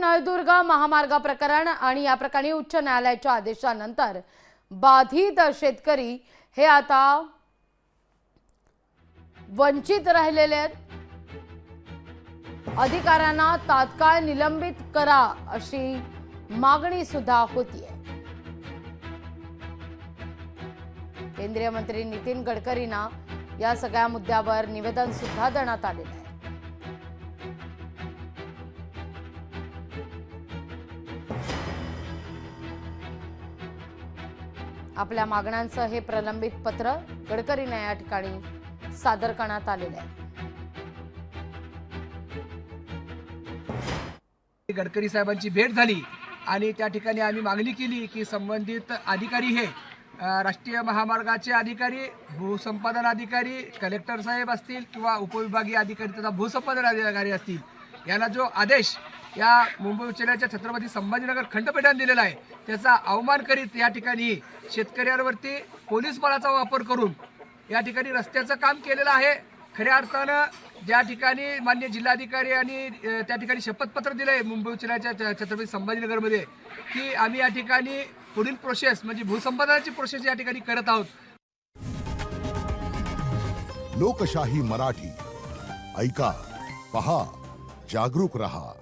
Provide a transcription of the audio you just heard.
नळदुर्ग महामार्ग प्रकरण आणि या प्रकरणी उच्च न्यायालयाच्या आदेशानंतर बाधित शेतकरी हे आता वंचित राहिलेले आहेत। अधिकाऱ्यांना तात्काळ निलंबित करा अशी मागणी सुद्धा होतीये। केंद्रीय मंत्री नितीन गडकरींना या सगळ्या मुद्द्यावर निवेदन सुद्धा देण्यात आलेलं आहे। आपल्या मागण्यांचं हे प्रलंबित पत्र गडकरींना या ठिकाणी सादर करण्यात आलेलं आहे। गडकरी साहेबांची भेट झाली आणि त्या ठिकाणी आम्ही मागणी केली की संबंधित अधिकारी हे राष्ट्रीय महामार्गाचे अधिकारी, भूसंपादन अधिकारी, कलेक्टर साहेब असतील किंवा उपविभागीय अधिकारी तथा भूसंपादन अधिकारी असतील, यांना जो आदेश या मुंबई उच्च न्यायालयाच्या छत्रपती संभाजीनगर खंडपीठाने दिलेला आहे त्याचा अवमान करीत या ठिकाणी शेतकऱ्यांवरती पोलीस बळाचा वापर करून या ठिकाणी रस्त्याचं काम केलेलं आहे। खऱ्या अर्थानं ज्या ठिकाणी माननीय जिल्हाधिकारी आणि त्या ठिकाणी शपथपत्र दिलं आहे मुंबई उच्च न्यायालयाच्या छत्रपती संभाजीनगरमध्ये की आम्ही या ठिकाणी पुढील प्रोसेस म्हणजे भूसंपादनाची प्रोसेस या ठिकाणी करत आहोत। लोकशाही मराठी ऐका, पहा, जागरूक रहा।